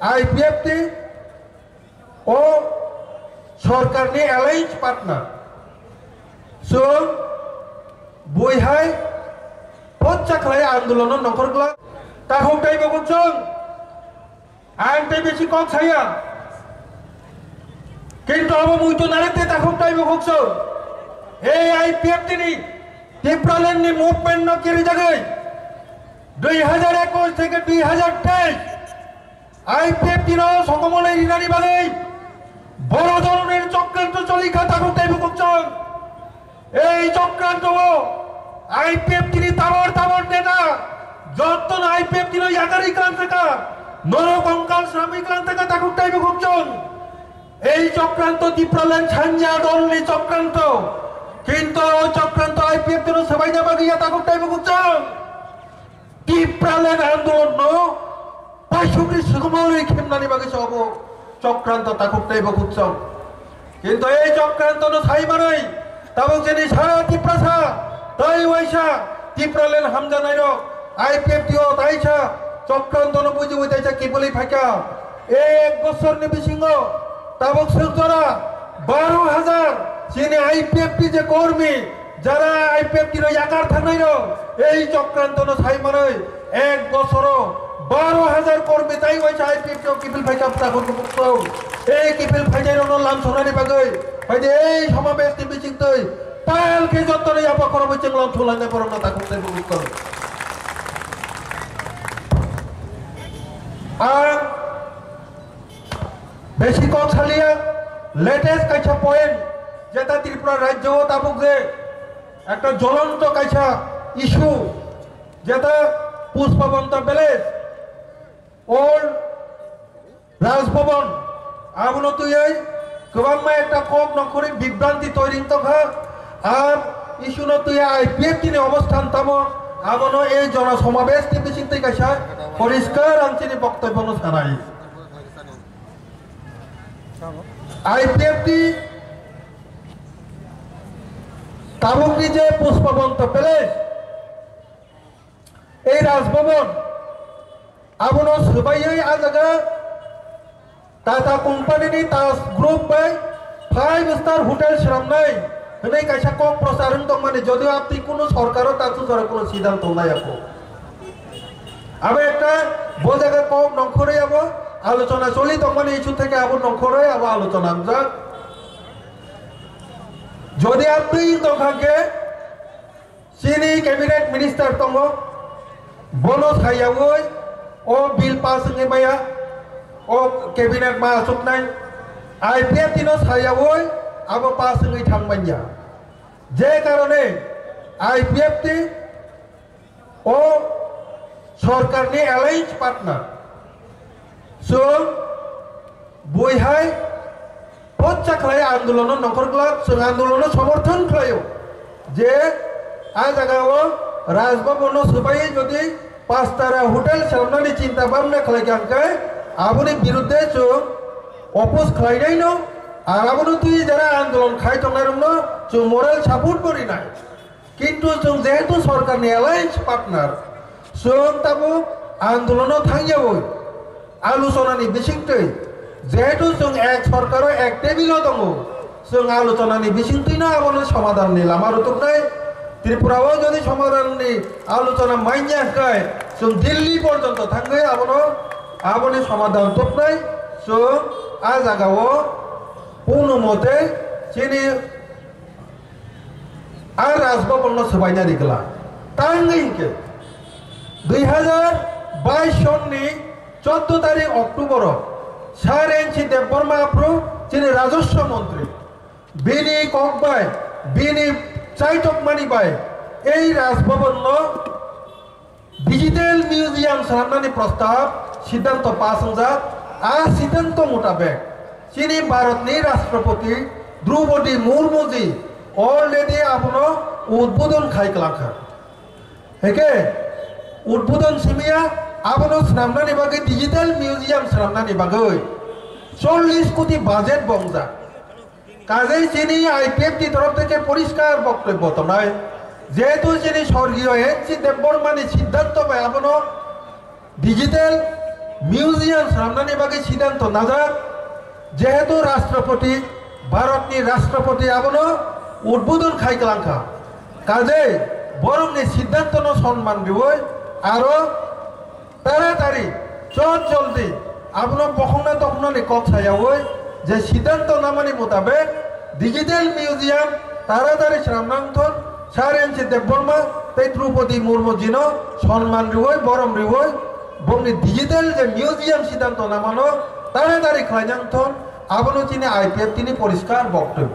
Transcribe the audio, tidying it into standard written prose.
IPFT ओ सरकारनि alliance partner जों बयहाय पच्चाखालाय आंदोलन नखरग्ला ताखौथाय बगुनजों आं बेसि कम साया किन्तु अब मुइतो नारेते ताखौथाय बगुनजों এই আইপিএফটি নি টিপ্রালেন নি মুভমেন্ট ন কেরি জাগাই 2021 থেকে 2023 আইপিএফটি র সংগমনের ইনানি বাগৈ বড় ধরনের চক্রান্ত চলিখা তাকতাই বকচং এই চক্রান্ত আইপিএফটি নি তাবর নেতা যতন আইপিএফটি র ইয়াগারি ক্রান্তিকা নরকঙ্কাল শ্রমিক ক্রান্তিকা তাকতাই বকচং এই চক্রান্ত টিপ্রালেন ছাঞ্জা দলনি চক্রান্ত কিন্তু চক্রান্ত আইপিএফ র সবাই যাবা গিয়া তাকতাই বকচং টিপ্রালেন আন্দোলন পাইসুগ্রি সুগমরি খেমনানি বাগে সব চক্রান্ত তাকতাই বকচং কিন্তু এই চক্রান্ত ন ছাই মারাই তাবক জেনি সারা টিপ্রাসা তাই ওইসা টিপ্রালেন হামজা নাইর আইপিএফ টিও তাইসা চক্রান্ত ন বুঝি ওইতাইসা কি বলি ফাইকা এক বছর নি বিসিঙ্গ তাবক সুতরা 12,000 যিনি আইপিএফটি যে কর্মী যারা আইপিএফটি র ইয়াকার থানাইর এই চক্রান্ত ন ছাই মারাই এক বছর 12,000 কর্মী তাই ওইসা আইপিএফটি কিপিল ফাইকা তাকত বকচং এই কিপিল ফাইজাই ন লাম সোনানি বাগৈ ফাইদে এই সমাবেশ নি বিচিং তৈ পালকে যতনে আপা করব চেংলাম থুলানে পরনা তাকতে বকচং আর বেশি কম ছালিয়া লেটেস্ট কাইছা পয়েন্ট যেটা ত্রিপুরা রাজ্য তাবুক যে একটা জ্বলন্ত কাইছা ইস্যু যেটা পুষ্পবন্ত প্যালেস ওল্ড রাজভবন আবনো তুই গোবাংমা একটা কম নকরি বিভ্রান্তি তৈরি তখা আর ইস্যু ন তুই আইপিএফটি নি অবস্থান তামো আবনো এই জনসমাবেশ নি বিচিন্তি কাইছা পরিষ্কার আনচিনি বক্তব্য ন সানাই আইপিএফটি তাবুকনি যে পুষ্পবন্ত প্যালেস এই রাজভবন আবনো সবাই আজাগা টাটা কোম্পানি তাস গ্রুপ বাই 5 স্টার হোটেল সামনাই হनै কাইসা কম প্রচারণ দং মানে যদিও আপনি কোনো সরকারও তাছু ধরে কোনো সিদ্ধান্ত নাই আপো আবে একটা বল জায়গা কম নখরে আবো আলোচনা চলি দং মানে ইস্যু থেকে আবো নখরে আবো আলোচনা আমজা যদি আপনি দখাকে চিনি ক্যাবিনেট মিনিস্টার দङ বনো সাইয়াवै ও বিল পাস नैबाया ও ক্যাবিনেট মা আসুকনাই আইপিএফ দিন সাইয়াवै আবো পাস नৈ थांबायया যে কারণে আইপিএফ টি ও সরকারনি এলায়েন্স পার্টনার जों बयहाय पच्चाखालाय आंदोलन नखरग्ला जों आंदोलन समर्थन खालायो जे आ जागाव राजभवन सबाई যদি 5 तारा হোটেল সামনানি চিন্তা ভাবনা খালাইखांखाय आबोनि बिरुद्धे जों अपोज खालायनाय न আর आबोनो तुई যারা आंदोलन खायतंनायरनो जों मोरेल सापोर्ट करिनाय किन्तु जों जेहेतु सरकारनि एलायन्स पार्टनार जों ताबो आंदोलन थांयावै आलोचनानि बिसिंतै যেহেতু जों एक सरकार एक टेबिल दङ जों आलोचनानि बिसिंतैनो आबोनो समाधाननि लामा रुथुबनाय त्रिपुराव যদি समाधाननि आलोचना माइन्याखाय जों दिल्ली पर्यन्त थांगै आबोनो समाधान थुबनाय जों आ जागाव কোনো মতে চিনি আর রাজভবন সবাইনা দিগলা তাঙ্গিকে 2022 সননি 14 তারিখ অক্টোবর সারেনছি দেববর্মা আপ্রু যিনি রাজস্ব মন্ত্রী বিনি ককবাই বিনি চাইটকমানি বাই এই রাজভবন ডিজিটাল মিউজিয়াম সামনানি প্রস্তাব সিদ্ধান্ত পাস হংজা आ सिद्धांत मोताबेक चीनी भारतनि राष्ट्रपति द्रौपदी मुर्मू जी अलरेडी आपनो उद्बोधन खायख्लाखा हेके उद्बोधन सिमिया आपनो सामनानि बागै डिजिटल मिउजियाम सामनानि बागै 40 कोटी बाजेट बंजा কাজে চিনি আইপিএফটি তরফ থেকে পরিষ্কার বক্তব্য তো নয় যেহেতু চিনি স্বর্গীয় এনসি দেববর্মানি সিদ্ধান্ত পায় আপনো ডিজিটাল মিউজিয়াম সামনানি বাকি সিদ্ধান্ত নাজাক যেহেতু রাষ্ট্রপতি ভারতনি রাষ্ট্রপতি আবনো উদ্বোধন খাইকলাংখা কাজে বরংনি সিদ্ধান্ত সম্মান দিবই আরো তাড়াতাড়ি জলদি আবনো বখনা তখননি কথায়াওই যে সিদ্ধান্ত নামানি মোতাবেক ডিজিটাল মিউজিয়াম তাড়াতাড়ি সামনাংথন সার এনসি দেববর্মা তাই দ্রৌপদী মুর্মু জিনো সম্মান দিবই বরম দিবই বংনি ডিজিটাল যে মিউজিয়াম সিদ্ধান্ত নামানো তাড়াতাড়ি খাইনাংথন আবনো তিনি আইপিএফ তিনি পরিষ্কার বক্তব্য